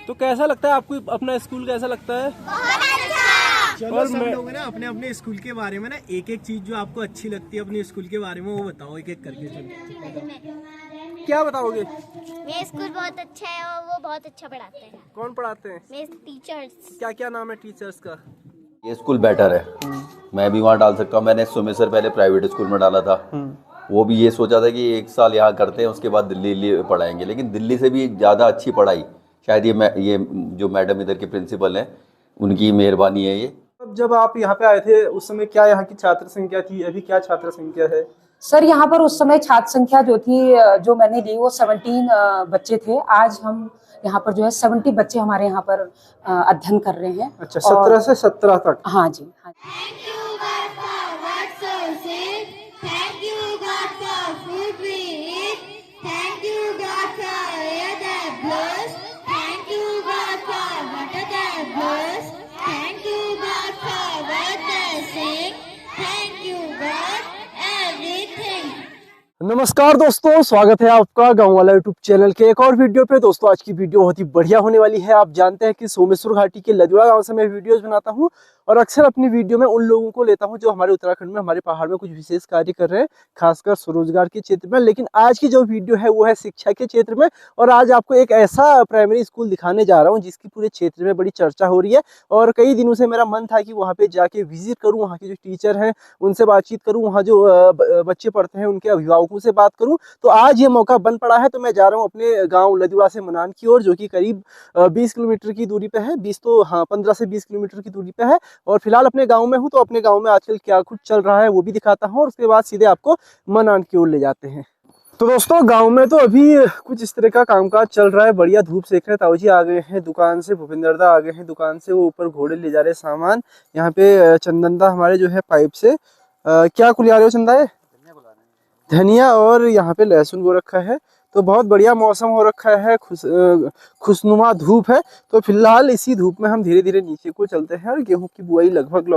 तो कैसा लगता है आपको अपना स्कूल, कैसा लगता है? चलो सब लोग ना अपने अपने स्कूल के बारे में ना एक एक चीज जो आपको अच्छी लगती है अपने स्कूल के बारे में वो बताओ एक एक करके। चलो क्या बताओगे? मेरा स्कूल बहुत अच्छा है और वो बहुत अच्छा पढ़ाते हैं। कौन पढ़ाते हैं? मेरे टीचर्स। क्या क्या नाम है टीचर्स का? ये स्कूल बेटर है, मैं भी वहाँ डाल सकता हूँ। मैंने सोमेश्वर पहले प्राइवेट स्कूल में डाला था, वो भी ये सोचा था कि 1 साल यहाँ करते हैं उसके बाद दिल्ली पढ़ाएंगे, लेकिन दिल्ली से भी ज़्यादा अच्छी पढ़ाई शायद ये जो मैडम इधर के प्रिंसिपल हैं उनकी मेहरबानी है ये। जब आप यहाँ पे आए थे उस समय क्या यहाँ की छात्र संख्या थी, अभी क्या छात्र संख्या है? सर यहाँ पर उस समय छात्र संख्या जो थी, जो मैंने ली वो 17 बच्चे थे। आज हम यहाँ पर जो है 70 बच्चे हमारे यहाँ पर अध्ययन कर रहे हैं। अच्छा, 17 से 17 तक। हाँ जी, हाँ। नमस्कार दोस्तों, स्वागत है आपका गांव वाला यूट्यूब चैनल के एक और वीडियो पे। दोस्तों आज की वीडियो बहुत ही बढ़िया होने वाली है। आप जानते हैं कि सोमेश्वर घाटी के लदुड़ा गांव से मैं वीडियोस बनाता हूं और अक्सर अपनी वीडियो में उन लोगों को लेता हूं जो हमारे उत्तराखंड में, हमारे पहाड़ में कुछ विशेष कार्य कर रहे हैं, खासकर स्वरोजगार के क्षेत्र में। लेकिन आज की जो वीडियो है वो है शिक्षा के क्षेत्र में, और आज आपको एक ऐसा प्राइमरी स्कूल दिखाने जा रहा हूँ जिसकी पूरे क्षेत्र में बड़ी चर्चा हो रही है। और कई दिनों से मेरा मन था कि वहाँ पे जाके विजिट करूँ, वहाँ के जो टीचर हैं उनसे बातचीत करूँ, वहाँ जो बच्चे पढ़ते हैं उनके अभिभावकों से बात करूँ। तो आज ये मौका बन पड़ा है, तो मैं जा रहा हूँ अपने गांव लदुड़ा से मनान की ओर, जो कि करीब 20 किलोमीटर की दूरी पे है। 15 से 20 किलोमीटर की दूरी पे है। और फिलहाल अपने गांव में हूँ, तो अपने गांव में आजकल क्या कुछ चल रहा है वो भी दिखाता हूँ, और उसके बाद सीधे आपको मनान की ओर ले जाते हैं। तो दोस्तों गांव में तो अभी कुछ इस तरह का कामकाज चल रहा है। बढ़िया धूप सेक रहे हैं। ताऊ जी आ गए हैं दुकान से, भूपेंद्र दा आ गए हैं दुकान से, वो ऊपर घोड़े ले जा रहे हैं सामान। यहाँ पे चंदन दा हमारे जो है पाइप से क्या कुलिया रहे हो चंदा? धनिया, और यहाँ पे लहसुन वो रखा है। तो बहुत बढ़िया मौसम हो रखा है, खुशनुमा धूप है। तो फिलहाल इसी धूप में हम धीरे धीरे नीचे को चलते हैं। और गेहूं की बुआई लगभग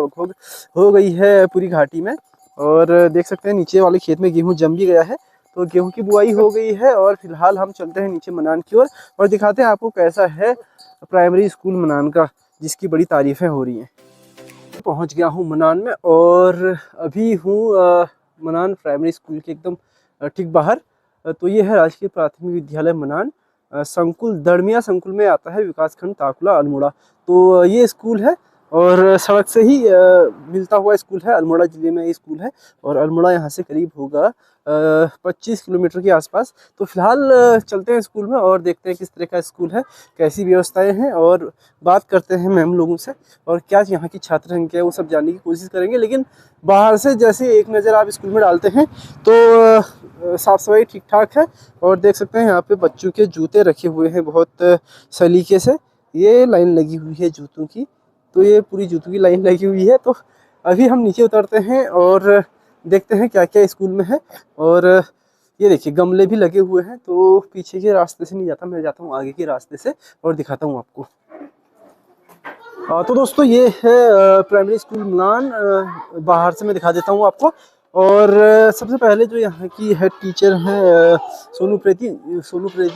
हो गई है पूरी घाटी में, और देख सकते हैं नीचे वाले खेत में गेहूं जम भी गया है। तो गेहूं की बुआई हो गई है, और फिलहाल हम चलते हैं नीचे मनान की ओर और दिखाते हैं आपको कैसा है प्राइमरी स्कूल मनान का, जिसकी बड़ी तारीफें हो रही हैं। पहुँच गया हूँ मनान में, और अभी हूँ मनान प्राइमरी स्कूल के एकदम ठीक बाहर। तो ये है राजकीय प्राथमिक विद्यालय मनान, संकुल दड़मिया संकुल में आता है, विकासखंड ताकुला अल्मोड़ा। तो ये स्कूल है और सड़क से ही मिलता हुआ स्कूल है। अल्मोड़ा ज़िले में ये स्कूल है, और अल्मोड़ा यहाँ से करीब होगा 25 किलोमीटर के आसपास। तो फिलहाल चलते हैं स्कूल में और देखते हैं किस तरह का स्कूल है, कैसी व्यवस्थाएं हैं, और बात करते हैं मैम लोगों से, और क्या यहाँ की छात्र संख्या है वो सब जानने की कोशिश करेंगे। लेकिन बाहर से जैसे एक नज़र आप स्कूल में डालते हैं तो साफ़ सफाई ठीक ठाक है। और देख सकते हैं यहाँ पे बच्चों के जूते रखे हुए हैं बहुत सलीके से। ये लाइन लगी हुई है जूतों की, तो ये पूरी जूतों की लाइन लगी हुई है। तो अभी हम नीचे उतरते हैं और देखते हैं क्या क्या स्कूल में है। और ये देखिए गमले भी लगे हुए हैं। तो पीछे के रास्ते से नहीं जाता, मैं जाता हूँ आगे के रास्ते से और दिखाता हूँ आपको। तो दोस्तों ये है प्राइमरी स्कूल मनान, बाहर से मैं दिखा देता हूँ आपको। और सबसे पहले जो यहाँ की हेड टीचर हैं सोनू प्रीति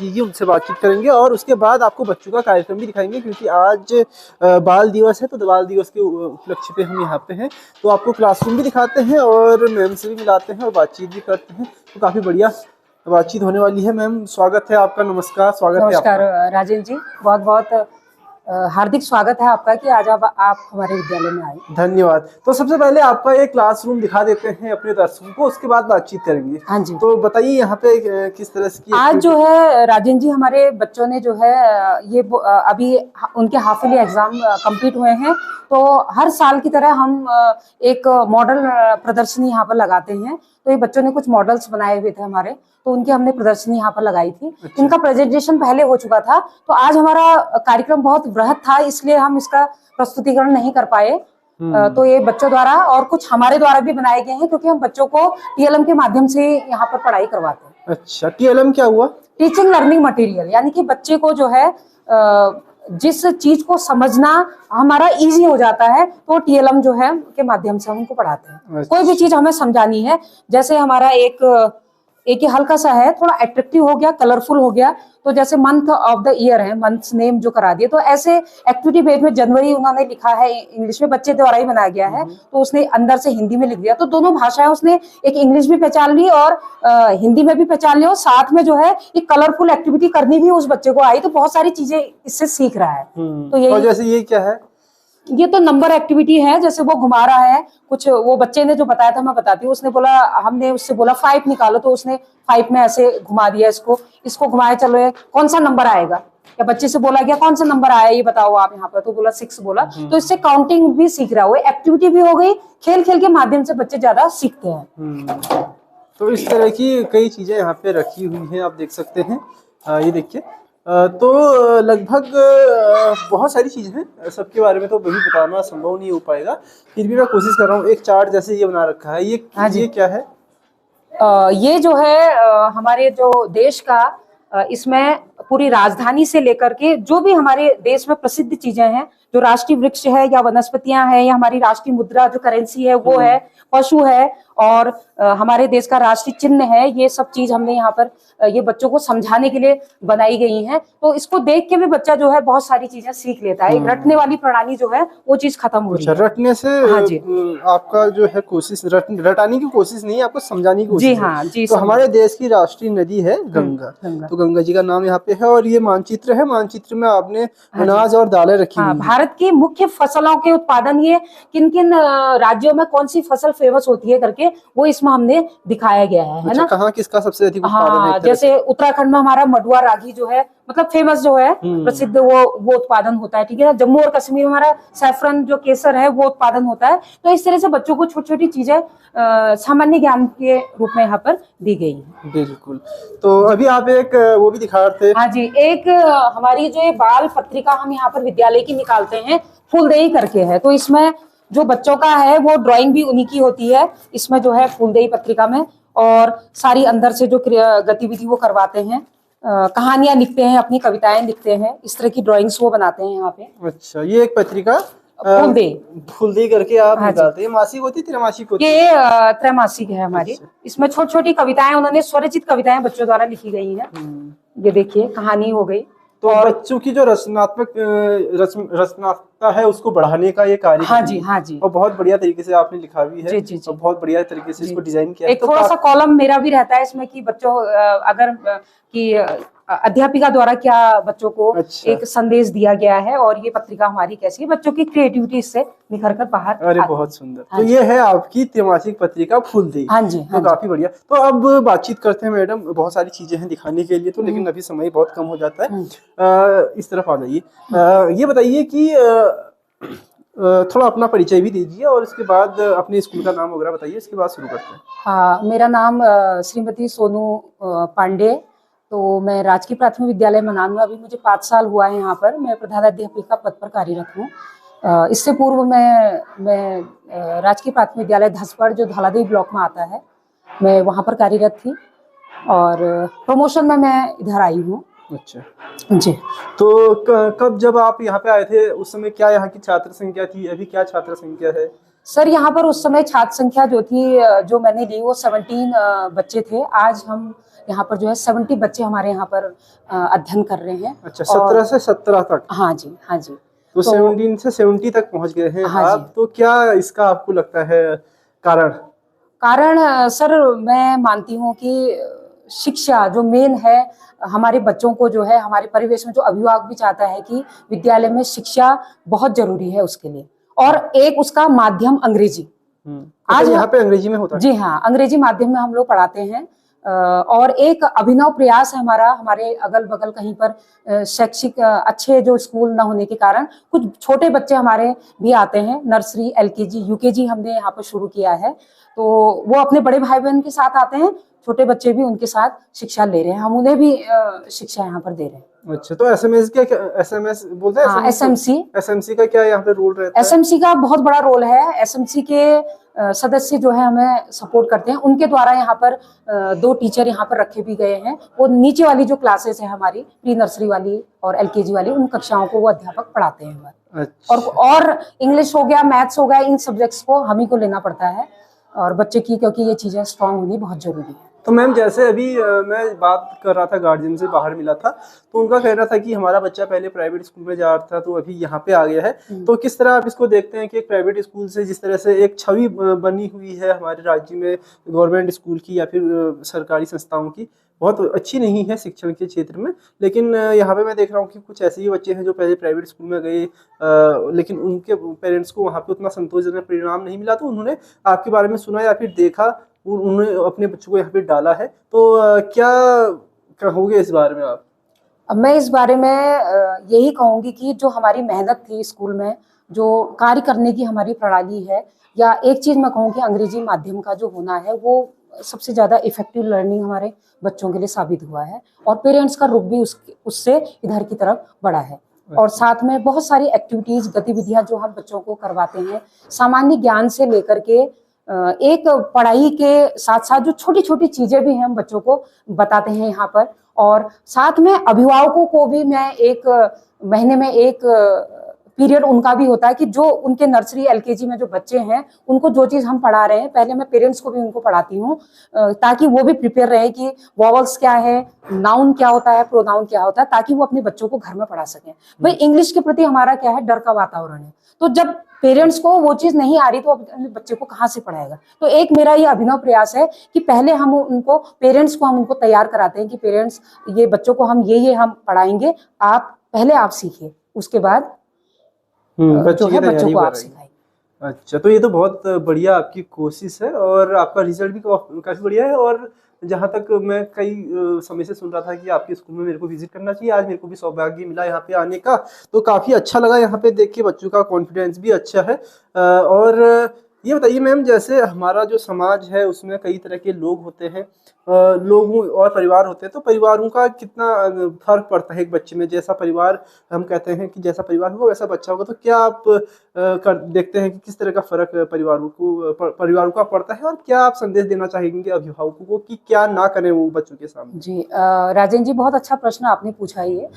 जी, उनसे बातचीत करेंगे, और उसके बाद आपको बच्चों का कार्यक्रम भी दिखाएंगे, क्योंकि आज बाल दिवस है। तो बाल दिवस के उपलक्ष्य पे हम यहाँ पे हैं। तो आपको क्लासरूम भी दिखाते हैं और मैम से भी मिलाते हैं और बातचीत भी करते हैं। तो काफ़ी बढ़िया बातचीत होने वाली है। मैम स्वागत है आपका। नमस्कार। स्वागत है। नमस्कार राजेंद्र जी, बहुत बहुत हार्दिक स्वागत है आपका कि आज आप हमारे विद्यालय में आए। धन्यवाद। तो सबसे पहले आपका ये क्लासरूम दिखा देते हैं अपने दर्शकों को, उसके बाद बातचीत करेंगे। हाँ जी। तो बताइए यहाँ पे किस तरह से आज जो है राजेंद्र जी, हमारे बच्चों ने जो है ये अभी उनके हाफ ईयरली एग्जाम कंप्लीट हुए हैं। तो हर साल की तरह हम एक मॉडल प्रदर्शनी यहाँ पर लगाते हैं। तो ये बच्चों ने कुछ मॉडल्स बनाए हुए थे हमारे, तो उनकी हमने प्रदर्शनी यहाँ पर लगाई थी। अच्छा। इनका प्रेजेंटेशन पहले हो चुका था। तो आज हमारा कार्यक्रम बहुत बृहद था, इसलिए हम इसका प्रस्तुतिकरण नहीं कर पाए। तो ये बच्चों द्वारा और कुछ हमारे द्वारा भी बनाए गए हैं, क्योंकि हम बच्चों को TLM के माध्यम से यहाँ पर पढ़ाई करवाते हैं। अच्छा, TLM क्या हुआ? टीचिंग लर्निंग मटेरियल, यानी कि बच्चे को जो है जिस चीज को समझना हमारा इजी हो जाता है, तो TLM जो है के माध्यम से हम उनको पढ़ाते हैं। कोई भी चीज हमें समझानी है, जैसे हमारा एक एक ही हल्का सा है, थोड़ा अट्रैक्टिव हो गया, कलरफुल हो गया, तो जैसे मंथ ऑफ द ईयर है, मंथ्स नेम जो करा दिए, तो ऐसे एक्टिविटी बेस में जनवरी उन्होंने लिखा है इंग्लिश में, बच्चे द्वारा ही बनाया गया है, तो उसने अंदर से हिंदी में लिख दिया, तो दोनों भाषाएं उसने एक इंग्लिश भी पहचान ली और हिंदी में भी पहचान ली, और साथ में जो है एक कलरफुल एक्टिविटी करनी भी उस बच्चे को आई, तो बहुत सारी चीजें इससे सीख रहा है। तो और यही, जैसे ये क्या है? ये तो नंबर एक्टिविटी है, जैसे वो घुमा रहा है कुछ, वो बच्चे ने जो बताया था मैं बताती हूँ, उसने बोला, हमने उससे बोला 5 निकालो, तो उसने 5 में ऐसे घुमा दिया, इसको घुमाए, चलो ये कौन सा नंबर आएगा, या बच्चे से बोला गया कौन सा नंबर आया ये बताओ आप यहाँ पर, तो बोला 6 बोला, तो इससे काउंटिंग भी सीख रहा है, वो एक्टिविटी भी हो गई, खेल खेल के माध्यम से बच्चे ज्यादा सीखते हैं। तो इस तरह की कई चीजें यहाँ पे रखी हुई हैं, आप देख सकते हैं। ये देखिए, तो लगभग बहुत सारी चीजें हैं, सबके बारे में तो अभी बताना संभव नहीं हो पाएगा, फिर भी मैं कोशिश कर रहा हूँ। एक चार्ट जैसे ये बना रखा है, ये क्या है? ये जो है हमारे जो देश का, इसमें पूरी राजधानी से लेकर के जो भी हमारे देश में प्रसिद्ध चीजें हैं, जो राष्ट्रीय वृक्ष है या वनस्पतियां हैं, या हमारी राष्ट्रीय मुद्रा जो करेंसी है वो है, पशु है, और हमारे देश का राष्ट्रीय चिन्ह है, ये सब चीज हमने यहाँ पर ये बच्चों को समझाने के लिए बनाई गई हैं। तो इसको देख के भी बच्चा जो है बहुत सारी चीजें सीख लेता है, एक रटने वाली प्रणाली जो है वो चीज खत्म हो रही है। रटने से हाँ जी, आपका जो है कोशिश, रटाने की कोशिश नहीं, आपको समझाने की कोशिश जी है। हाँ जी। तो हमारे देश की राष्ट्रीय नदी है गंगा, तो गंगा जी का नाम यहाँ पे है, और ये मानचित्र है, मानचित्र में आपने अनाज और दालें रखी हुई हैं। भारत की मुख्य फसलों के उत्पादन, ये किन किन राज्यों में कौन सी फसल फेमस होती है करके वो इसमें हमने दिखाया गया है ना। कहाँ किसका सबसे अधिक उत्पादन है? जैसे उत्तराखंड में हमारा मडुआ रागी जो है, मतलब फेमस जो है, प्रसिद्ध वो उत्पादन होता है, ठीक है ना। जम्मू और कश्मीर में हमारा सैफरन जो केसर है वो उत्पादन होता है। तो इस तरह से बच्चों को छोटी छोटी चीजें सामान्य ज्ञान के रूप में यहाँ पर दी गई है। बिल्कुल। तो अभी आप एक वो भी दिखा रहे थे। हाँ जी, एक हमारी जो ये बाल पत्रिका हम यहाँ पर विद्यालय की निकालते हैं, फूलदेई करके है, तो इसमें जो बच्चों का है वो ड्राइंग भी उन्हीं की होती है, इसमें जो है फूलदेई पत्रिका में, और सारी अंदर से जो गतिविधि वो करवाते हैं, कहानियां लिखते हैं, अपनी कविताएं लिखते हैं, इस तरह की ड्राइंग्स वो बनाते हैं यहाँ पे। अच्छा, ये एक पत्रिका फूलदेई करके आप निकालते हैं। मासिक होती है, त्रैमासिक होती है? ये त्रैमासिक है हमारी। अच्छा। इसमें छोटी छोटी कविताएं, उन्होंने स्वरचित कविताएं बच्चों द्वारा लिखी गई हैं। ये देखिए, कहानी हो गई। तो बच्चों की जो रचनात्मकता है उसको बढ़ाने का ये कार्य। हाँ जी, हाँ जी। और बहुत बढ़िया तरीके से आपने लिखा भी है। जी, जी, जी। और बहुत बढ़िया तरीके से इसको डिजाइन किया। एक थोड़ा सा कॉलम मेरा भी रहता है इसमें कि बच्चों अगर कि अध्यापिका द्वारा क्या बच्चों को एक संदेश दिया गया है, और ये पत्रिका हमारी कैसी है, बच्चों की क्रिएटिविटी इससे निखर कर बाहर। अरे बहुत सुंदर। तो ये है आपकी त्रैमासिक पत्रिका फूलदेई। हाँ जी, तो काफी बढ़िया। तो अब बातचीत करते हैं मैडम, बहुत सारी चीजें हैं दिखाने के लिए, तो लेकिन अभी समय बहुत कम हो जाता है। इस तरफ आ जाइए। ये बताइए कि थोड़ा अपना परिचय भी दीजिए, और इसके बाद अपने स्कूल का नाम वगैरह बताइए, इसके बाद शुरू करते हैं। हाँ, मेरा नाम श्रीमती सोनू पांडे, तो मैं राजकीय प्राथमिक विद्यालय मनान में, अभी मुझे 5 साल हुआ है यहाँ पर, मैं प्रधानाध्यापिका पद पर कार्यरत हूँ। इससे पूर्व मैं राजकीय प्राथमिक विद्यालय धसपड़ जो धौलादेवी ब्लॉक में आता है, मैं वहाँ पर कार्यरत थी, और प्रमोशन में मैं इधर आई हूँ। अच्छा जी। तो कब जब आप यहाँ पे आए थे उस समय क्या यहाँ की छात्र संख्या थी, अभी क्या छात्र संख्या है? सर, यहाँ पर उस समय छात्र संख्या जो थी, जो मैंने ली, वो 17 बच्चे थे। आज हम यहाँ पर जो है 70 बच्चे हमारे यहाँ पर अध्ययन कर रहे हैं। अच्छा, 17 से 17 तक? हाँ जी, हाँ जी। तो 17 से 70 तक पहुँच गए हैं। हाँ आप तो क्या इसका आपको लगता है कारण? सर, मैं मानती हूँ कि शिक्षा जो मेन है, हमारे बच्चों को जो है, हमारे परिवेश में जो अभिभावक भी चाहता है कि विद्यालय में शिक्षा बहुत जरूरी है उसके लिए, और एक उसका माध्यम अंग्रेजी। आज यहाँ पे अंग्रेजी में होता है? जी हाँ, अंग्रेजी माध्यम में हम लोग पढ़ाते हैं। और एक अभिनव प्रयास है हमारा, हमारे अगल बगल कहीं पर शैक्षिक अच्छे जो स्कूल न होने के कारण कुछ छोटे बच्चे हमारे भी आते हैं, नर्सरी, LKG, UKG हमने यहाँ पर शुरू किया है, तो वो अपने बड़े भाई बहन के साथ आते हैं, छोटे बच्चे भी उनके साथ शिक्षा ले रहे हैं, हम उन्हें भी शिक्षा यहाँ पर दे रहे हैं। अच्छा, तो SMS बोलते हैं? हाँ, SMC का क्या यहाँ पे रोल रहता है? SMC का बहुत बड़ा रोल है। SMC के सदस्य जो है हमें सपोर्ट करते हैं, उनके द्वारा यहाँ पर 2 टीचर यहाँ पर रखे भी गए हैं। वो नीचे वाली जो क्लासेस है हमारी, प्री नर्सरी वाली और LKG वाली, उन कक्षाओं को वो अध्यापक पढ़ाते हैं हमारे। अच्छा। और इंग्लिश हो गया, मैथ्स हो गया, इन सब्जेक्ट्स को हम ही को लेना पड़ता है, और बच्चे की क्योंकि ये चीजें स्ट्रांग होनी बहुत जरूरी है। तो मैम जैसे अभी मैं बात कर रहा था, गार्जियन से बाहर मिला था, तो उनका कहना था कि हमारा बच्चा पहले प्राइवेट स्कूल में जा रहा था तो अभी यहाँ पे आ गया है। तो किस तरह आप इसको देखते हैं कि एक प्राइवेट स्कूल से जिस तरह से एक छवि बनी हुई है हमारे राज्य में गवर्नमेंट स्कूल की या फिर सरकारी संस्थाओं की, बहुत अच्छी नहीं है शिक्षण के क्षेत्र में, लेकिन यहाँ पे मैं देख रहा हूँ कि कुछ ऐसे ही बच्चे हैं जो पहले प्राइवेट स्कूल में गए लेकिन उनके पेरेंट्स को वहाँ पे उतना संतोषजनक परिणाम नहीं मिला, तो उन्होंने आपके बारे में सुना या फिर देखा, उन्होंने अपने बच्चों को यहाँ पे डाला है। तो क्या कहोगे इस बारे में आप? अब मैं इस बारे में यही कहूंगी कि जो हमारी मेहनत थी स्कूल में, जो कार्य करने की हमारी प्रणाली है, या एक चीज मैं कहूँ कि अंग्रेजी माध्यम का जो होना है वो सबसे ज्यादा इफेक्टिव लर्निंग हमारे बच्चों के लिए साबित हुआ है, और पेरेंट्स का रुख भी उससे इधर की तरफ बढ़ा है। और साथ में बहुत सारी एक्टिविटीज, गतिविधियां जो हम बच्चों को करवाते हैं, सामान्य ज्ञान से लेकर के एक पढ़ाई के साथ साथ जो छोटी छोटी चीजें भी हैं हम बच्चों को बताते हैं यहाँ पर। और साथ में अभिभावकों को भी मैं एक महीने में एक पीरियड उनका भी होता है कि जो उनके नर्सरी एलकेजी में जो बच्चे हैं उनको जो चीज हम पढ़ा रहे हैं, पहले मैं पेरेंट्स को भी उनको पढ़ाती हूँ ताकि वो भी प्रिपेयर रहे कि वॉवल्स क्या है, नाउन क्या होता है, प्रोनाउन क्या होता है, ताकि वो अपने बच्चों को घर में पढ़ा सकें। भाई इंग्लिश के प्रति हमारा क्या है, डर का वातावरण है, तो जब पेरेंट्स को वो चीज नहीं आ रही तो अपने बच्चे को कहाँ से पढ़ाएगा। तो एक मेरा ये अभिनव प्रयास है कि पहले हम उनको पेरेंट्स को हम उनको तैयार कराते हैं कि पेरेंट्स ये बच्चों को हम ये हम पढ़ाएंगे, आप पहले आप सीखिए, उसके बाद जो है बच्चों को आप सिखाइए। अच्छा, तो ये तो बहुत बढ़िया आपकी कोशिश है और आपका रिजल्ट भी काफी बढ़िया है। और जहाँ तक मैं कई समय से सुन रहा था कि आपके स्कूल में मेरे को विजिट करना चाहिए, आज मेरे को भी सौभाग्य मिला यहाँ पे आने का, तो काफ़ी अच्छा लगा यहाँ पे देख के, बच्चों का कॉन्फिडेंस भी अच्छा है। और ये बताइए मैम, जैसे हमारा जो समाज है उसमें कई तरह के लोग होते हैं, लोग और परिवार होते हैं, तो परिवारों का कितना फर्क पड़ता है एक बच्चे में? जैसा परिवार हम कहते हैं कि जैसा परिवार होगा वैसा बच्चा होगा, तो क्या आप देखते हैं कि किस तरह का फर्क परिवारों का पड़ता है, और क्या आप संदेश देना चाहेंगे अभिभावकों को कि क्या ना करें वो बच्चों के सामने? जी राजेंद्र जी, बहुत अच्छा प्रश्न आपने पूछा। ये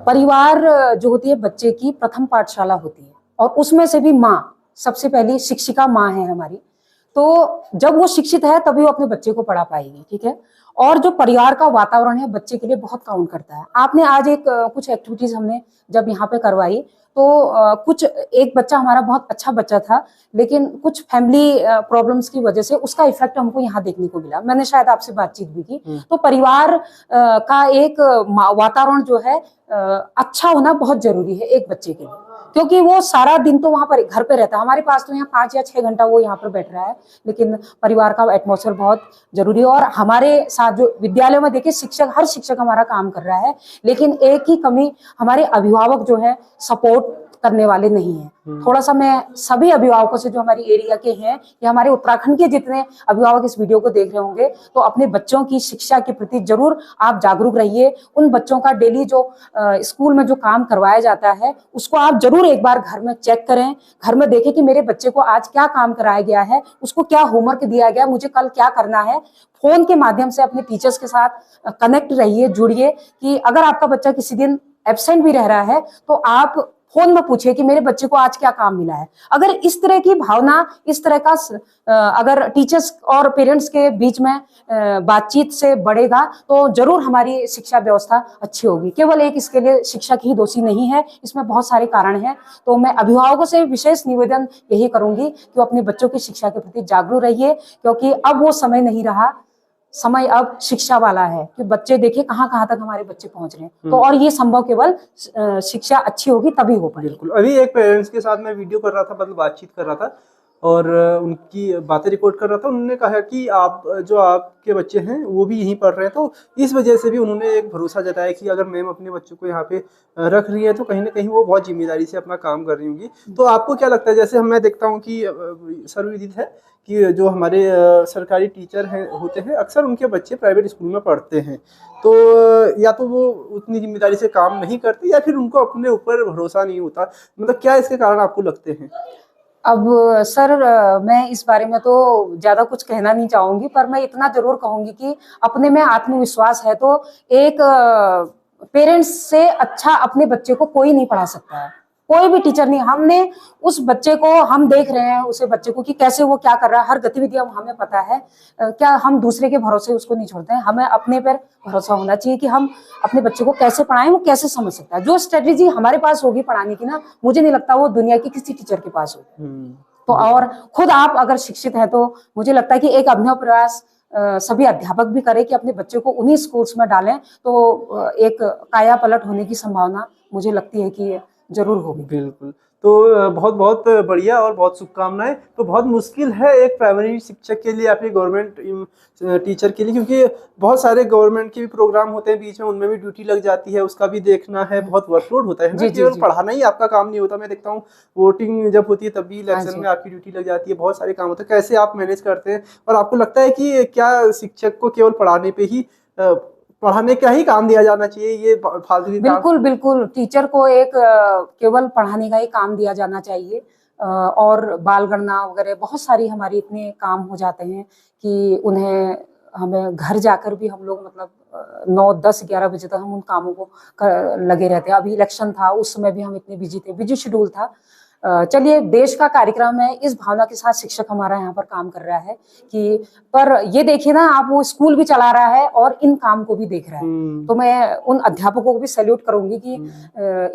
परिवार जो होती है बच्चे की प्रथम पाठशाला होती है, और उसमें से भी माँ सबसे पहली शिक्षिका माँ है हमारी। तो जब वो शिक्षित है तभी वो अपने बच्चे को पढ़ा पाएगी, ठीक है। और जो परिवार का वातावरण है बच्चे के लिए बहुत काउंट करता है। आपने आज कुछ एक्टिविटीज हमने जब यहाँ पे करवाई, तो कुछ एक बच्चा हमारा बहुत अच्छा बच्चा था, लेकिन कुछ फैमिली प्रॉब्लम्स की वजह से उसका इफेक्ट हमको यहाँ देखने को मिला। मैंने शायद आपसे बातचीत भी की। तो परिवार का एक वातावरण जो है अच्छा होना बहुत जरूरी है एक बच्चे के लिए, क्योंकि वो सारा दिन तो वहां पर घर पे रहता है। हमारे पास तो यहाँ 5 या 6 घंटा वो यहाँ पर बैठ रहा है, लेकिन परिवार का एटमॉस्फेयर बहुत जरूरी है। और हमारे साथ जो विद्यालय में देखिए शिक्षक, हर शिक्षक हमारा काम कर रहा है, लेकिन एक ही कमी, हमारे अभिभावक जो है सपोर्ट करने वाले नहीं है। थोड़ा सा मैं सभी अभिभावकों से, जो हमारी एरिया के हैं या हमारे उत्तराखंड के जितने अभिभावक इस वीडियो को देख रहे होंगे, तो अपने बच्चों की शिक्षा के प्रति जरूर आप जागरूक रहिए। उन बच्चों का डेली जो स्कूल में जो काम करवाया जाता है उसको आप जरूर एक बार घर में चेक करें, घर में देखें कि मेरे बच्चे को आज क्या काम कराया गया है, उसको क्या होमवर्क दिया गया, मुझे कल क्या करना है। फोन के माध्यम से अपने टीचर्स के साथ कनेक्ट रहिए, जुड़िए, कि अगर आपका बच्चा किसी दिन एब्सेंट भी रह रहा है तो आप फोन में पूछिए कि मेरे बच्चे को आज क्या काम मिला है। अगर इस तरह की भावना, इस तरह का अगर टीचर्स और पेरेंट्स के बीच में बातचीत से बढ़ेगा तो जरूर हमारी शिक्षा व्यवस्था अच्छी होगी। केवल एक इसके लिए शिक्षक ही दोषी नहीं है, इसमें बहुत सारे कारण हैं। तो मैं अभिभावकों से विशेष निवेदन यही करूंगी कि वो अपने बच्चों की शिक्षा के प्रति जागरूक रहिए, क्योंकि अब वो समय नहीं रहा, समय अब शिक्षा वाला है कि बच्चे देखिए कहाँ कहाँ तक हमारे बच्चे पहुंच रहे हैं। तो और ये संभव केवल शिक्षा अच्छी होगी तभी हो पाएगी। बिल्कुल। अभी एक पेरेंट्स के साथ मैं वीडियो कर रहा था, मतलब बातचीत कर रहा था, और उनकी बातें रिकॉर्ड कर रहा था। उन्होंने कहा कि आप जो आपके बच्चे हैं वो भी यहीं पढ़ रहे हैं, तो इस वजह से भी उन्होंने एक भरोसा जताया कि अगर मैम अपने बच्चों को यहाँ पे रख रही है तो कहीं ना कहीं वो बहुत जिम्मेदारी से अपना काम कर रही होंगी। तो आपको क्या लगता है, जैसे मैं देखता हूँ कि सर्वविदित है कि जो हमारे सरकारी टीचर हैं होते हैं, अक्सर उनके बच्चे प्राइवेट स्कूल में पढ़ते हैं, तो या तो वो उतनी जिम्मेदारी से काम नहीं करते या फिर उनको अपने ऊपर भरोसा नहीं होता, मतलब क्या इसके कारण आपको लगते हैं? अब सर मैं इस बारे में तो ज्यादा कुछ कहना नहीं चाहूंगी, पर मैं इतना जरूर कहूंगी कि अपने में आत्मविश्वास है तो एक पेरेंट्स से अच्छा अपने बच्चे को कोई नहीं पढ़ा सकता है। कोई भी टीचर नहीं, हमने उस बच्चे को, हम देख रहे हैं उसे बच्चे को कि कैसे वो क्या कर रहा है, हर गतिविधि हमें पता है। क्या हम दूसरे के भरोसे उसको नहीं छोड़ते हैं, हमें अपने पर भरोसा होना चाहिए कि हम अपने बच्चे को कैसे पढ़ाएं, वो कैसे समझ सकता है। जो स्ट्रेटेजी हमारे पास होगी पढ़ाने की ना, मुझे नहीं लगता वो दुनिया की किसी टीचर के पास होगी। तो और खुद आप अगर शिक्षित हैं तो मुझे लगता है कि एक अभिनव प्रयास सभी अध्यापक भी करें कि अपने बच्चे को उन्हीं स्कूल्स में डालें, तो एक काया पलट होने की संभावना मुझे लगती है कि जरूर होगी। बिल्कुल। तो बहुत बहुत बढ़िया और बहुत शुभकामनाएं। तो बहुत मुश्किल है एक प्राइमरी शिक्षक के लिए, अपनी गवर्नमेंट टीचर के लिए, क्योंकि बहुत सारे गवर्नमेंट के भी प्रोग्राम होते हैं बीच में, उनमें भी ड्यूटी लग जाती है, उसका भी देखना है, बहुत वर्कलोड होता है ना, केवल पढ़ाना ही आपका काम नहीं होता। मैं देखता हूँ वोटिंग जब होती है तब भी इलेक्शन में आपकी ड्यूटी लग जाती है, बहुत सारे काम होते हैं। कैसे आप मैनेज करते हैं, और आपको लगता है कि क्या शिक्षक को केवल पढ़ाने पे ही पढ़ाने का ही काम दिया जाना चाहिए, ये फालतू की बिल्कुल बिल्कुल, टीचर को एक केवल पढ़ाने का ही काम दिया जाना चाहिए। और बाल गणना वगैरह बहुत सारी हमारी इतने काम हो जाते हैं कि उन्हें हमें घर जाकर भी हम लोग मतलब 9, 10, 11 बजे तक हम उन कामों को लगे रहते हैं। अभी इलेक्शन था, उस समय भी हम इतने बिजी थे, बिजी शेड्यूल था। चलिए, देश का कार्यक्रम है, इस भावना के साथ शिक्षक हमारा यहाँ पर काम कर रहा है कि, पर ये देखिए ना आप, वो स्कूल भी चला रहा है और इन काम को भी देख रहा है। तो मैं उन अध्यापकों को भी सैल्यूट करूंगी कि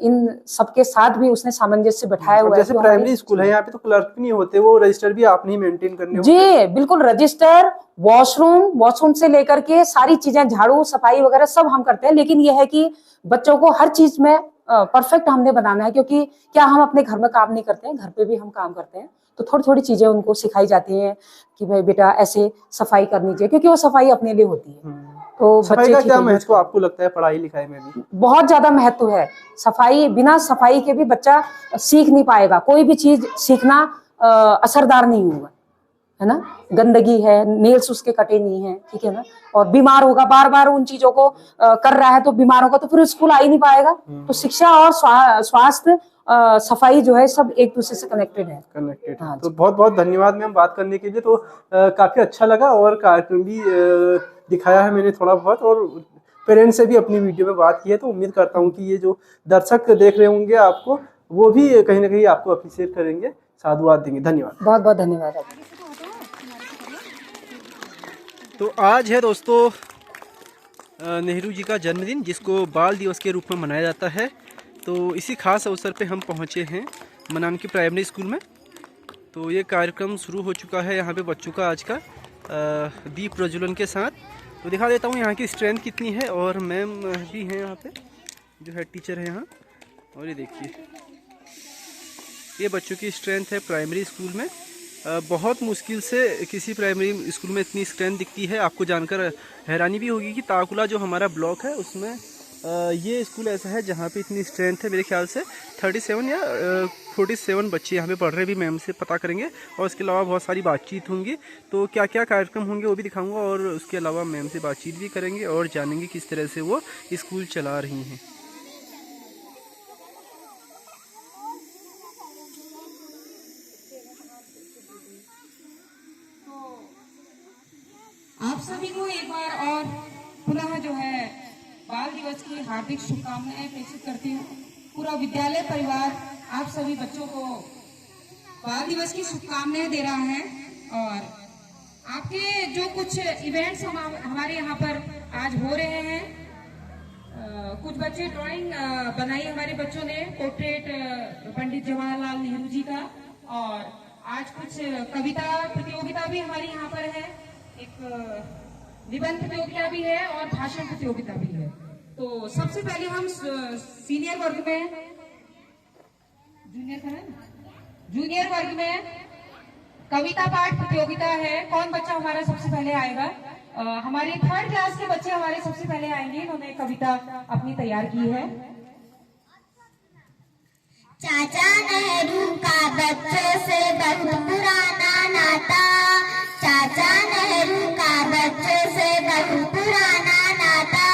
इन सबके साथ भी उसने सामंजस्य बैठाया हुआ है। जैसे प्राइमरी स्कूल है, यहाँ पे तो क्लर्क भी नहीं होते, वो रजिस्टर भी आपने ही मेंटेन करने होते। जी बिल्कुल, रजिस्टर, वॉशरूम से लेकर के सारी चीजें, झाड़ू सफाई वगैरह सब हम करते हैं। लेकिन यह है कि बच्चों को हर चीज में परफेक्ट हमने बनाना है, क्योंकि क्या हम अपने घर में काम नहीं करते हैं, घर पे भी हम काम करते हैं। तो थोड़ी थोड़ी चीजें उनको सिखाई जाती हैं कि भाई बेटा ऐसे सफाई करनी चाहिए, क्योंकि वो सफाई अपने लिए होती है। तो सफाई का क्या महत्व आपको लगता है पढ़ाई लिखाई में भी? बहुत ज्यादा महत्व है सफाई। बिना सफाई के भी बच्चा सीख नहीं पाएगा, कोई भी चीज सीखना असरदार नहीं होगा, है ना। गंदगी है, नेल्स उसके कटे नहीं है, ठीक है ना, और बीमार होगा, बार बार उन चीजों को कर रहा है तो बीमार होगा, तो फिर स्कूल आ ही नहीं पाएगा। तो शिक्षा और स्वास्थ्य, सफाई जो है, सब एक दूसरे से कनेक्टेड है। हाँ, तो बहुत बहुत धन्यवाद मैम बात करने के लिए। तो काफी अच्छा लगा, और कार्यक्रम भी दिखाया है मैंने थोड़ा बहुत, और पेरेंट्स से भी अपनी वीडियो में बात की है। तो उम्मीद करता हूँ कि ये जो दर्शक देख रहे होंगे आपको, वो भी कहीं ना कहीं आपको अप्रिशिएट करेंगे, साधुवाद देंगे। धन्यवाद, बहुत बहुत धन्यवाद। तो आज है दोस्तों नेहरू जी का जन्मदिन, जिसको बाल दिवस के रूप में मनाया जाता है। तो इसी खास अवसर पे हम पहुंचे हैं मनान की प्राइमरी स्कूल में। तो ये कार्यक्रम शुरू हो चुका है यहाँ पे बच्चों का आज का दीप प्रज्वलन के साथ। तो दिखा देता हूँ यहाँ की स्ट्रेंथ कितनी है, और मैम भी हैं यहाँ पे जो हेड टीचर है यहाँ। और ये देखिए, ये बच्चों की स्ट्रेंथ है प्राइमरी स्कूल में। बहुत मुश्किल से किसी प्राइमरी स्कूल में इतनी स्ट्रेंथ दिखती है। आपको जानकर हैरानी भी होगी कि ताकुला जो हमारा ब्लॉक है उसमें ये स्कूल ऐसा है जहाँ पे इतनी स्ट्रेंथ है। मेरे ख्याल से 37 या 47 बच्चे यहाँ पे पढ़ रहे हैं। भी मैम से पता करेंगे, और इसके अलावा बहुत सारी बातचीत होंगी। तो क्या क्या कार्यक्रम होंगे वो भी दिखाऊंगा, और उसके अलावा मैम से बातचीत भी करेंगे और जानेंगे किस तरह से वो स्कूल चला रही हैं। आप सभी को एक बार और पुनः जो है बाल दिवस की हार्दिक शुभकामनाएं प्रेषित करती हूँ। पूरा विद्यालय परिवार आप सभी बच्चों को बाल दिवस की शुभकामनाएं दे रहा है। और आपके जो कुछ इवेंट्स हमारे यहाँ पर आज हो रहे हैं, कुछ बच्चे ड्राइंग बनाई हमारे बच्चों ने, पोर्ट्रेट पंडित जवाहरलाल नेहरू जी का, और आज कुछ कविता प्रतियोगिता भी हमारी यहाँ पर है, एक निबंध प्रतियोगिता भी है और भाषण प्रतियोगिता भी है। तो सबसे पहले हम सीनियर वर्ग में, जूनियर वर्ग में कविता पाठ प्रतियोगिता है। कौन बच्चा हमारा सबसे पहले आएगा? हमारे 3rd क्लास के बच्चे हमारे सबसे पहले आएंगे। इन्होंने कविता अपनी तैयार की है। चाचा नेहरू का बच्चों से बहुत पुराना नाता, चाचा नेहरू का बच्चों से बहुत पुराना नाता,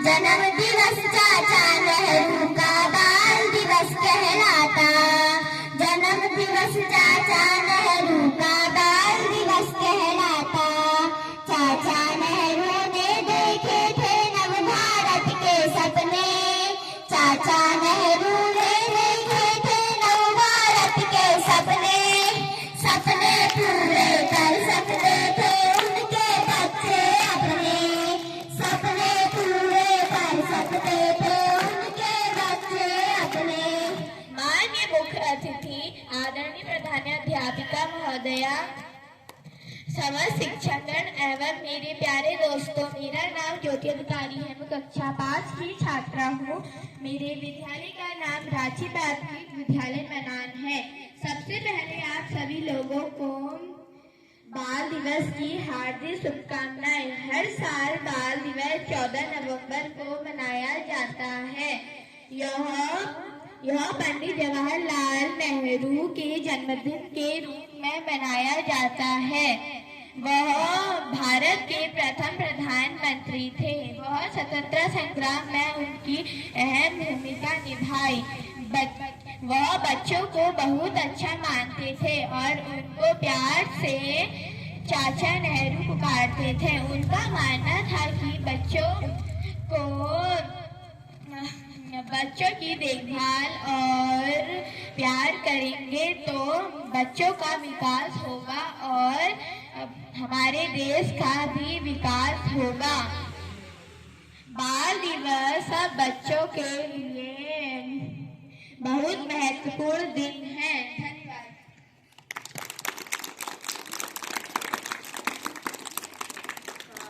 जन्म दिवस चाचा नेहरू का बाल दिवस कहलाता, जन्म दिवस चाचा नेहरू का बाल दिवस कहलाता। चाचा नेहरू ने देखे थे नव भारत के सपने, चाचा नेहरू ने देखे थे मुख्य अतिथि आदरणीय प्रधानाध्यापिका महोदया, समस्त शिक्षकगण एवं मेरे प्यारे दोस्तों, मेरा नाम ज्योति अधिकारी है। मैं कक्षा 5 की छात्रा हूँ। मेरे विद्यालय का नाम रांची प्राथमिक विद्यालय मनान है। सबसे पहले आप सभी लोगों को बाल दिवस की हार्दिक शुभकामनाएं। हर साल बाल दिवस 14 नवंबर को मनाया जाता है। यह पंडित जवाहरलाल नेहरू के जन्मदिन के रूप में मनाया जाता है। वह भारत के प्रथम प्रधानमंत्री थे। वह स्वतंत्रता संग्राम में उनकी अहम भूमिका निभाई। वह बच्चों को बहुत अच्छा मानते थे और उनको प्यार से चाचा नेहरू पुकारते थे। उनका मानना था कि बच्चों की देखभाल और प्यार करेंगे तो बच्चों का विकास होगा और हमारे देश का भी विकास होगा। बाल दिवस सब बच्चों के लिए बहुत महत्वपूर्ण दिन है। धन्यवाद।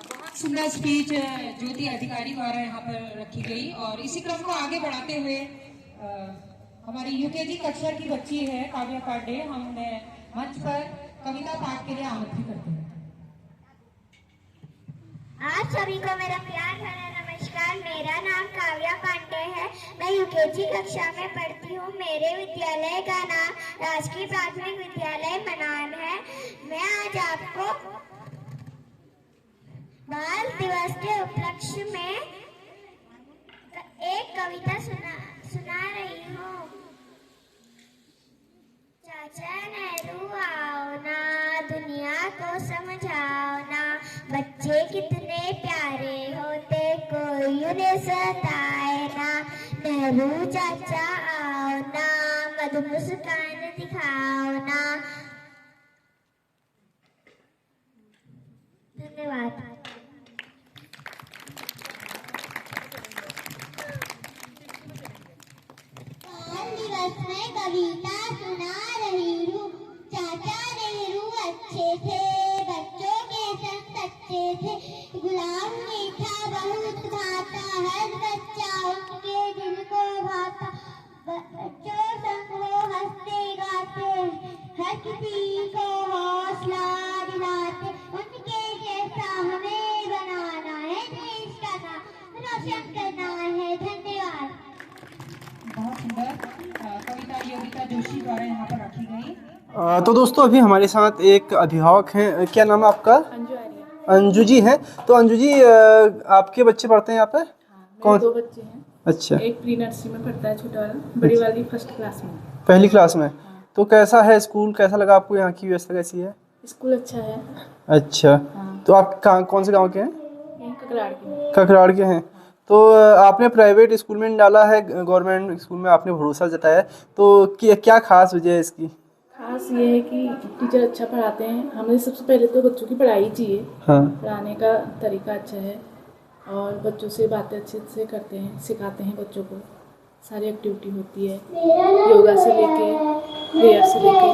बहुत सुंदर स्पीच ज्योति अधिकारी द्वारा यहाँ पर रखी गई और इसी क्रम को आगे बढ़ाते हुए हमारी यूकेजी कक्षा की बच्ची है काव्या पांडे, हमने मंच पर कविता पाठ के लिए आमंत्रित करते हैं। आप सभी को मेरा प्यार भरा नमस्कार। मेरा नाम काव्या पांडे है। मैं यूकेजी कक्षा में पढ़ती हूँ। मेरे विद्यालय का नाम राजकीय प्राथमिक विद्यालय मनान है। मैं आज आपको बाल दिवस के उपलक्ष्य में एक कविता सुना रही हूँ। चाचा नेहरू आओ ना, दुनिया को समझाओ ना, बच्चे कितने प्यारे होते कोई उन्हें सताए ना। नेहरू चाचा आओ ना, मधुर मुस्कान दिखाओ ना। धन्यवाद। बाल दिवस में कविता सुना रही हूँ। चाचा नेहरू अच्छे थे, बच्चों के संग सच्चे थे। गुलाम मीठा बहुत भाता, हर बच्चा उनके दिल को भाता। बच्चों संग वो हंसते गाते, हर किसी को हौसला दिलाते। उनके जैसा हमें बनाना है, देश का नाम रोशन करना है। धन्यवाद। बहुत सुंदर कविता योगिता जोशी द्वारा यहाँ पर रखी गई। तो दोस्तों अभी हमारे साथ एक अभिभावक हैं। क्या नाम है आपका? अंजू जी हैं। तो अंजू जी आपके बच्चे पढ़ते हैं यहाँ पर? कौन? 2 बच्चे हैं। अच्छा। एक प्री नर्सरी में पढ़ता है छोटा वाला, बड़ी वाली फर्स्ट क्लास में। पहली क्लास में। तो कैसा है स्कूल, कैसा लगा आपको? यहाँ की व्यवस्था कैसी है? स्कूल अच्छा है। अच्छा। तो आप कौन से गांव के हैं? यहीं ककराड़ के। ककराड़ के हैं। तो आपने प्राइवेट स्कूल में डाला है, गवर्नमेंट स्कूल में आपने भरोसा जताया है, तो क्या खास वजह है इसकी? खास ये है कि टीचर अच्छा पढ़ाते हैं। हमें सबसे पहले तो बच्चों की पढ़ाई चाहिए। हाँ। पढ़ाने का तरीका अच्छा है और बच्चों से बातें अच्छे से करते हैं, सिखाते हैं बच्चों को। सारी एक्टिविटी होती है, योगा से लेके प्रेयर से लेके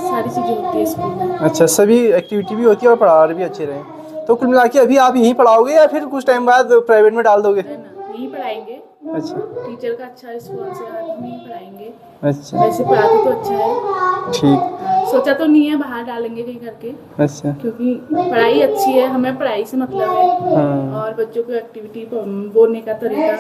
सारी चीज़ें होती है स्कूल में। अच्छा, सभी एक्टिविटी भी होती है और पढ़ा भी अच्छे रहे। तो कुल मिला के अभी आप यहीं पढ़ाओगे या फिर कुछ टाइम बाद प्राइवेट में डाल दोगे? है ना, यहीं पढ़ाएंगे। अच्छा। टीचर का अच्छा रिस्पॉन्स है, हम यहीं पढ़ाएंगे। अच्छा। वैसे पढ़ाते तो अच्छा है। ठीक। सोचा तो नहीं है बाहर डालेंगे कहीं करके। अच्छा। क्योंकि पढ़ाई अच्छी है, हमें पढ़ाई से मतलब है। हाँ। और बच्चों को एक्टिविटी, बोलने का तरीका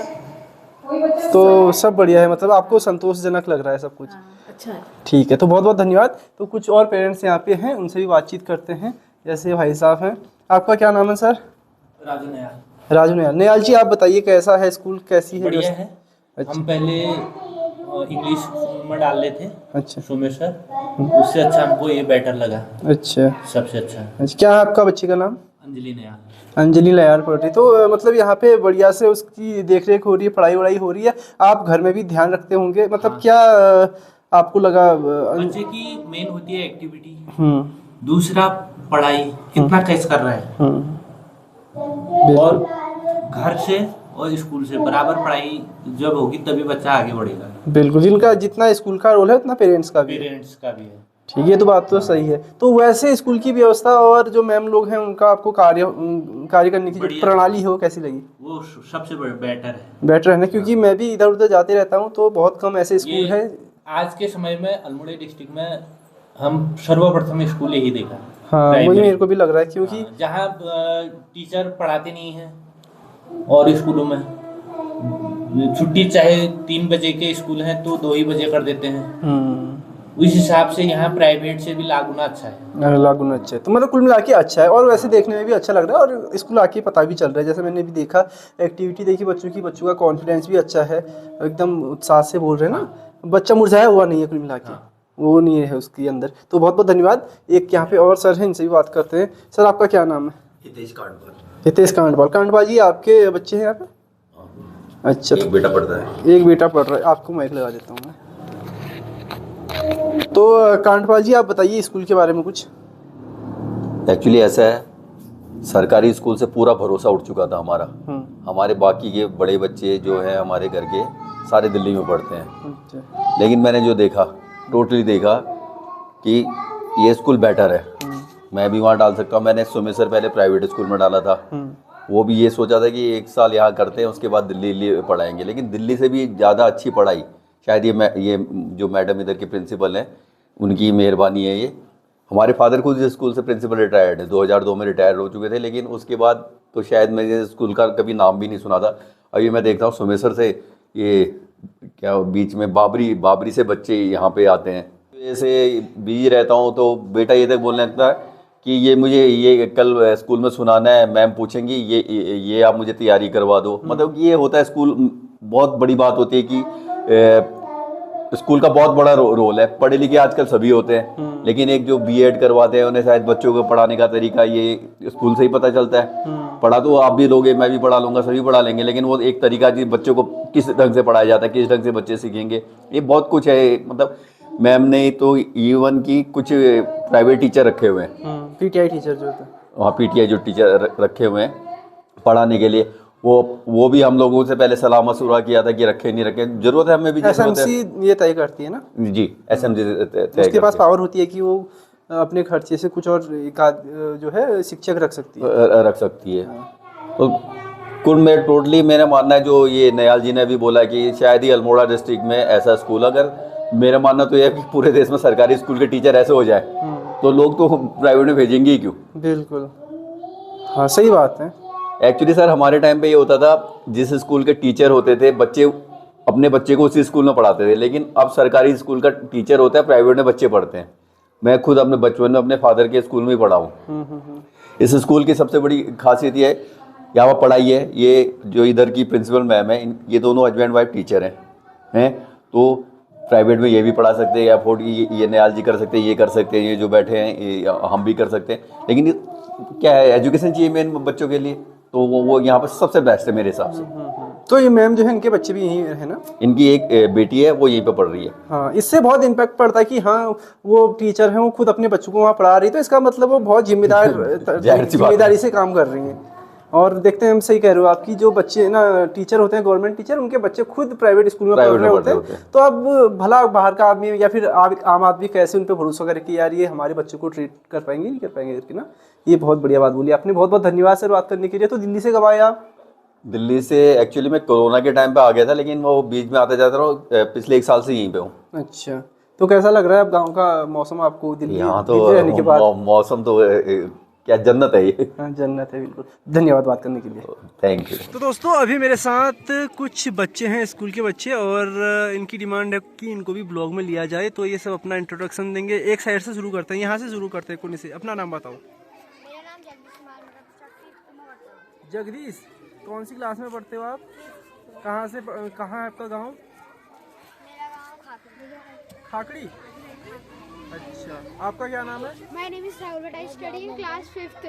तो सब बढ़िया है, मतलब आपको संतोषजनक लग रहा है सब कुछ? अच्छा है। ठीक है, तो बहुत बहुत धन्यवाद। तो कुछ और पेरेंट्स यहाँ पे हैं, उनसे भी बातचीत करते हैं। जैसे भाई साहब हैं, आपका क्या नाम है सर? राजू नयाल। राजू नयाल। नयाल जी आप बताइए कैसा है स्कूल, कैसी है? बढ़िया है। अच्छा। हम पहले इंग्लिश में डाल रहे थे। अच्छा। सोमेश्वर, उससे अच्छा हमको ये बेटर लगा। अच्छा। सबसे अच्छा। अच्छा, क्या है आपका बच्चे का नाम? अंजलि नयाल। अंजलि नयाल पढ़ रही। तो मतलब यहाँ पे बढ़िया से उसकी देख रेख हो रही है, पढ़ाई वढ़ाई हो रही है। आप घर में भी ध्यान रखते होंगे, मतलब हाँ। क्या आपको लगा? बच्चे की मेन होती है एक्टिविटी, दूसरा पढ़ाई कितना कैसे कर रहा है, और घर से और स्कूल से बराबर पढ़ाई जब होगी तभी बच्चा आगे बढ़ेगा। बिल्कुल, जिनका जितना स्कूल का रोल है उतना पेरेंट्स का भी है। पेरेंट्स का भी है। ठीक है, ये तो बात तो सही है। तो वैसे स्कूल की व्यवस्था और जो मैम लोग हैं उनका आपको कार्य करने की जो बढ़िया। प्रणाली है वो कैसी लगी? वो सबसे बेटर है। बेटर है ना, क्योंकि मैं भी इधर उधर जाते रहता हूँ तो बहुत कम ऐसे स्कूल है। आज के समय में अल्मोड़ा डिस्ट्रिक्ट में हम सर्वप्रथम स्कूल यही देखा। हाँ, वही मेरे को भी लग रहा है, क्योंकि जहाँ टीचर पढ़ाते नहीं हैं और स्कूलों में छुट्टी चाहे 3 बजे के स्कूल हैं तो 2 ही बजे कर देते हैं। उस हिसाब से यहाँ प्राइवेट से भी लागुना अच्छा है। लागुना अच्छा है, तो मतलब कुल मिला के अच्छा है। और वैसे देखने में भी अच्छा लग रहा है और स्कूल आके पता भी चल रहा है। जैसे मैंने भी देखा, एक्टिविटी देखी बच्चों का कॉन्फिडेंस भी अच्छा है, एकदम उत्साह से बोल रहे हैं ना, बच्चा मुरझाया हुआ नहीं है कुल मिला के। वो नहीं है उसके अंदर। तो बहुत बहुत धन्यवाद। एक यहाँ पे और सर हैं, इनसे भी बात करते हैं। सर, आपका क्या नाम है? हितेश कांडपाल। हितेश कांडपाल। कांडपाल जी, आपके बच्चे हैं यहाँ पे? अच्छा, एक बेटा पढ़ता है। एक बेटा पढ़ रहा है। आपको माइक लगा देता हूँ मैं। तो कांडपाल जी, आप बताइए स्कूल के बारे में कुछ। एक्चुअली ऐसा है, सरकारी स्कूल से पूरा भरोसा उठ चुका था हमारा। हमारे बाकी के बड़े बच्चे जो हैं हमारे घर के सारे दिल्ली में पढ़ते हैं। लेकिन मैंने जो देखा, टोटली देखा कि ये स्कूल बेटर है, मैं भी वहाँ डाल सकता हूँ। मैंने सोमेश्वर पहले प्राइवेट स्कूल में डाला था। वो भी ये सोचा था कि 1 साल यहाँ करते हैं उसके बाद दिल्ली पढ़ाएंगे, लेकिन दिल्ली से भी ज़्यादा अच्छी पढ़ाई शायद ये जो मैडम इधर के प्रिंसिपल हैं उनकी मेहरबानी है। ये हमारे फादर खुद इस स्कूल से प्रिंसिपल रिटायर्ड है, 2002 में रिटायर हो चुके थे, लेकिन उसके बाद तो शायद मैंने स्कूल का कभी नाम भी नहीं सुना था। अभी मैं देखता हूँ सोमेश्वर से ये क्या बीच में बाबरी से बच्चे यहाँ पे आते हैं। ऐसे बिजी रहता हूँ तो बेटा ये तक बोलने लगता है कि ये मुझे ये कल स्कूल में सुनाना है, मैम पूछेंगी ये आप मुझे तैयारी करवा दो। मतलब ये होता है स्कूल, बहुत बड़ी बात होती है कि स्कूल का बहुत बड़ा रोल है। पढ़े लिखे आजकल सभी होते हैं, लेकिन एक जो बीएड करवाते हैं उन्हें शायद बच्चों को पढ़ाने का तरीका ये स्कूल से ही पता चलता है। पढ़ा तो आप भी लोगे, मैं भी पढ़ा लूँगा, सभी पढ़ा लेंगे, लेकिन वो एक तरीका कि बच्चों को किस ढंग से पढ़ाया जाता है, किस ढंग से बच्चे सीखेंगे, ये बहुत कुछ है। मतलब मैम ने तो इवन की कुछ प्राइवेट टीचर रखे हुए हैं, पीटीआई टीचर जो होता है, वहाँ पीटीआई जो टीचर रखे हुए हैं पढ़ाने के लिए, वो भी हम लोगों से पहले सलाह मशुरा किया था कि रखे नहीं रखे, जरूरत है हमें भी। एसएमसी ये तय करती है ना? जी, एसएमसी उसके पास पावर होती है कि वो अपने खर्चे से कुछ और एक जो है शिक्षक रख सकती है। तो कुल में टोटली मेरा मानना है, जो ये नयाल जी ने भी बोला कि शायद ही अल्मोड़ा डिस्ट्रिक्ट में ऐसा स्कूल, अगर मेरा मानना तो यह है कि पूरे देश में सरकारी स्कूल के टीचर ऐसे हो जाए तो लोग तो प्राइवेट में भेजेंगे ही क्यों। बिल्कुल, हाँ सही बात है। एक्चुअली सर हमारे टाइम पे ये होता था, जिस स्कूल के टीचर होते थे बच्चे अपने बच्चे को उसी स्कूल में पढ़ाते थे, लेकिन अब सरकारी स्कूल का टीचर होता है, प्राइवेट में बच्चे पढ़ते हैं। मैं खुद अपने बचपन में अपने फादर के स्कूल में ही पढ़ा हूँ। इस स्कूल की सबसे बड़ी खासियत ये है, यहाँ पर पढ़ाई है, ये जो इधर की प्रिंसिपल मैम है, ये दोनों हस्बैंड वाइफ टीचर हैं तो प्राइवेट में ये भी पढ़ा सकते हैं, अफोर्ड ये नयाल जी कर सकते हैं, ये कर सकते हैं, ये जो बैठे हैं हम भी कर सकते हैं। लेकिन क्या है, एजुकेशन चाहिए मेन बच्चों के लिए, तो वो यहाँ पर सबसे बेस्ट है मेरे हिसाब से। तो ये मैम जो है इनके बच्चे भी यहीं है ना? इनकी एक बेटी है, वो यहीं पे पढ़ रही है। हाँ, इससे बहुत इम्पैक्ट पड़ता है कि हाँ वो टीचर है, वो खुद अपने बच्चों को वहाँ पढ़ा रही है, तो इसका मतलब वो बहुत जिम्मेदारी से काम कर रही हैं। और देखते हैं, हम सही कह रहे हो आपकी, जो बच्चे ना टीचर होते हैं, गवर्नमेंट टीचर, उनके बच्चे खुद प्राइवेट स्कूल में पढ़ रहे होते हैं। तो अब भला बाहर का आदमी या फिर आम आदमी कैसे उन पर भरोसा करे कि यार ये हमारे बच्चों को ट्रीट कर पाएंगे, नहीं कर पाएंगे करके ना। ये बहुत बढ़िया बात बोली आपने, बहुत बहुत धन्यवाद सर बात करने के लिए। तो दिल्ली से कब आए आप? दिल्ली से एक्चुअली मैं कोरोना के टाइम पे आ गया था, लेकिन वो बीच में आता जाता रहा, पिछले 1 साल से यहीं पे हूँ। अच्छा, तो कैसा लग रहा है अब गाँव का मौसम आपको? दिल्ली यहाँ तो रहने के बाद मौसम तो क्या जन्नत है ये। जन्नत है, बिल्कुल। धन्यवाद बात करने के लिए, थैंक यू। तो दोस्तों अभी मेरे साथ कुछ बच्चे हैं, स्कूल के बच्चे, और इनकी डिमांड है कि इनको भी ब्लॉग में लिया जाए। तो ये सब अपना इंट्रोडक्शन देंगे। एक साइड से शुरू करते हैं, यहाँ से शुरू करते हैं। कौन से? अपना नाम बताओ। मेरा नाम जगदीश कुमार है। जगदीश, कौन सी क्लास में पढ़ते हो आप? कहाँ है आपका गाँव? मेरा गांव खाकड़ी है। खाकड़ी? अच्छा, आपका क्या नाम है? My name is Rahul but I study in class 5th।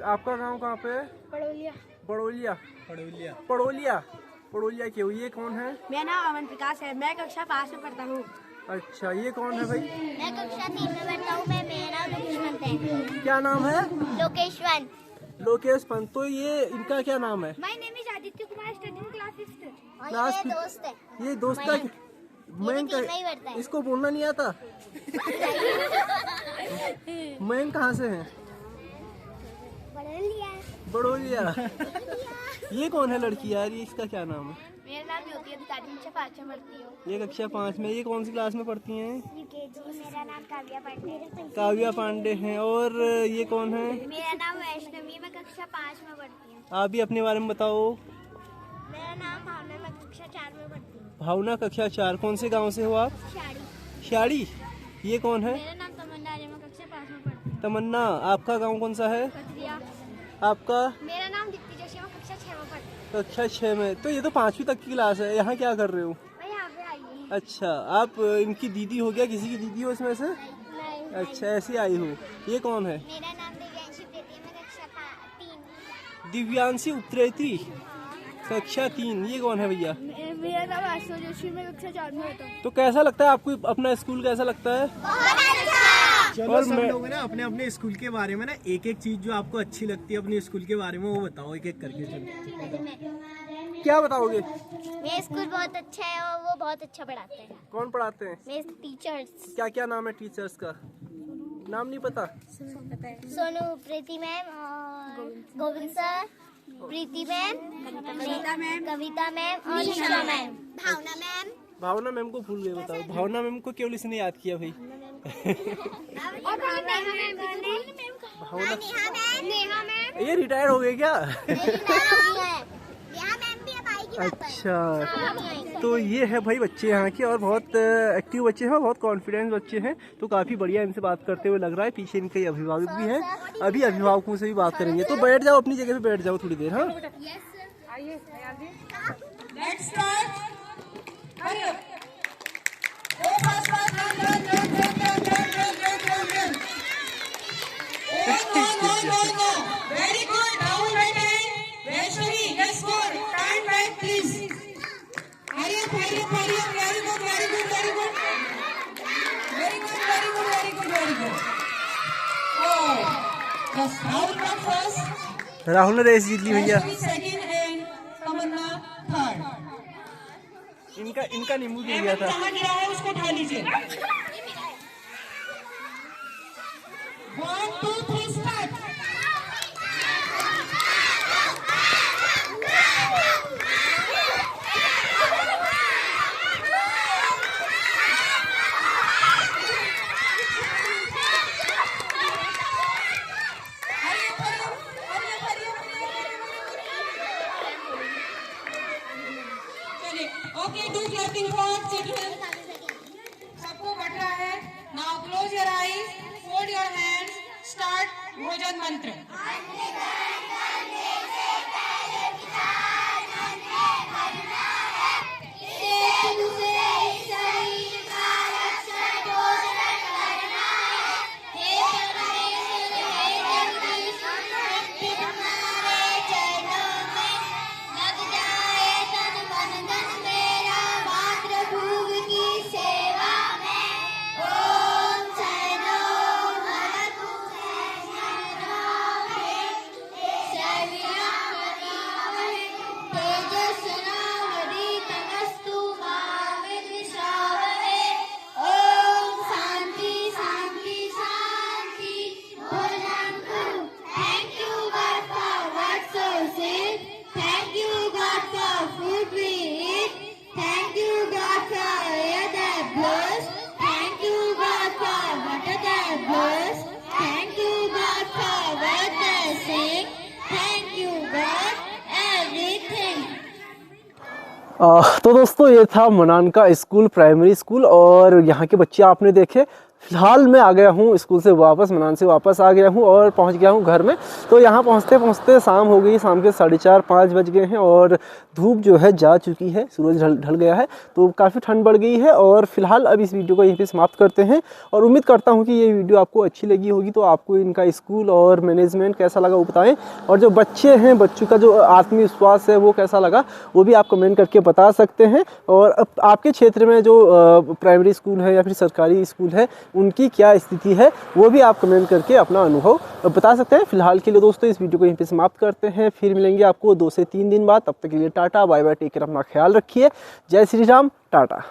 आपका गांव कहाँ पे है? पड़ोलिया। पड़ोलिया क्यों? ये कौन है? मेरा नाम अमन प्रकाश है, मैं कक्षा 5 में पढ़ता हूँ। अच्छा, ये कौन है भाई? मैं कक्षा 3 में पढ़ता हूँ। मेरा नाम लोकेश पंत है। क्या नाम है? लोकेश पंत। लोकेश पंत। तो ये इनका क्या नाम है? My name is Aditya Kumar study class 5th। Class ये दोस्त है। ये दोस्त का मयंक तीन में ही पढ़ता है। इसको बोलना नहीं आता। मयंक कहाँ से है? बड़ोलिया। ये कौन है लड़की यार? ये इसका क्या नाम है? मेरा नाम ज्योति अधिकारी, कक्षा 5 में पढ़ती हूँ। ये कक्षा 5 में। ये कौन सी क्लास में पढ़ती हैं? यूकेजी। मेरा नाम काव्या पांडे है। काव्या पांडे हैं। और ये कौन है? मेरा नाम वैष्णवी, मैं कक्षा 5 में पढ़ती हूँ। आप भी अपने बारे में बताओ। मेरा नाम भावना, मैं कक्षा 4 में पढ़ती हूँ। भावना कक्षा 4। कौन से गांव से हो आप? शाड़ी। शाड़ी। ये कौन है? मेरा नाम तमन्ना है, मैं कक्षा 5 में पढ़ती हूँ। तमन्ना। आपका गांव कौन सा है? कतरिया। आपका? मेरा नाम दीप्ति जोशी, मैं कक्षा 6 में पढ़ती हूँ। कक्षा 6 में। तो ये तो 5वीं तक की क्लास है। यहाँ क्या कर रहे हो? मैं यहाँ पे आई हूँ। अच्छा, आप इनकी दीदी हो क्या? किसी की दीदी हो इसमें से? नहीं। अच्छा, ऐसे आई हो। ये कौन है? मेरा नाम दिव्यांशी प्रीति है, मैं कक्षा 3। दिव्यांशी उप्रेती, कक्षा 3। ये कौन है भैया? मेरा नाम आशु जोशी, मैं कक्षा 4 में होता हूँ। तो कैसा लगता है आपको अपना स्कूल? कैसा लगता है? चलो और सब मैं- लोग ना अपने अपने स्कूल के बारे में ना एक एक चीज जो आपको अच्छी लगती है अपने स्कूल के बारे में वो बताओ एक एक करके। चलो क्या बताओगे? मेरा स्कूल बहुत अच्छा है और वो बहुत अच्छा पढ़ाते हैं। कौन पढ़ाते हैं? मेरे टीचर्स क्या क्या नाम है टीचर्स का? नाम नहीं पता? सोनू, प्रीति मैम और गोविंद सर, प्रीति मैम, कविता मैम और ईशा मैम, भावना मैम। भावना मैम को भूल गए। बताओ भावना मैम को केवल इसने याद किया भाई। और नेहा मैम। भावना, नेहा मैम ये रिटायर हो गए क्या? यहाँ मैम भी अब आएगी। अच्छा, तो ये है भाई बच्चे यहाँ के, और बहुत एक्टिव बच्चे हैं, बहुत कॉन्फिडेंस बच्चे हैं। तो काफ़ी बढ़िया इनसे बात करते हुए लग रहा है। पीछे इनके अभिभावक भी हैं। अभी अभिभावकों से भी बात करेंगे। तो बैठ जाओ, अपनी जगह पे बैठ जाओ थोड़ी देर। हाँ, Very good. Rahul, right hand. Vaishnavi, yes, good. Stand back, please. Hurry up. Very good, very good. Very good. Very good, very good, very good, very good. Oh, yes, Rahul got first. Rahul ने race जीत ली भैया। Vaishnavi second and Tamanna third. इनका नींबू गिर गया था। कहाँ गिरा है उसको उठा लीजिए। 1, 2, 3 start. Okay, do clapping for children. सबको बट रहा है। Now close your eyes, fold your hands, start भोजन मंत्र। तो दोस्तों ये था मनान का स्कूल, प्राइमरी स्कूल, और यहाँ के बच्चे आपने देखे। फिलहाल मैं आ गया हूँ स्कूल से वापस, मनान से वापस आ गया हूँ और पहुँच गया हूँ घर में। तो यहाँ पहुँचते पहुँचते शाम हो गई, शाम के 4:30-5 बज गए हैं और धूप जो है जा चुकी है, सूरज ढल गया है, तो काफ़ी ठंड बढ़ गई है। और फिलहाल अब इस वीडियो को यहीं पे समाप्त करते हैं और उम्मीद करता हूँ कि ये वीडियो आपको अच्छी लगी होगी। तो आपको इनका स्कूल और मैनेजमेंट कैसा लगा वो बताएं, और जो बच्चे हैं, बच्चों का जो आत्मविश्वास है वो कैसा लगा वो भी आप कमेंट करके बता सकते हैं। और अब आपके क्षेत्र में जो प्राइमरी स्कूल है या फिर सरकारी स्कूल है उनकी क्या स्थिति है वो भी आप कमेंट करके अपना अनुभव बता सकते हैं। फिलहाल के लिए दोस्तों इस वीडियो को यहीं पे समाप्त करते हैं, फिर मिलेंगे आपको 2 से 3 दिन बाद। तब तक के लिए tata bye bye, take care, अपना ख्याल रखिए। जय श्री राम, टाटा।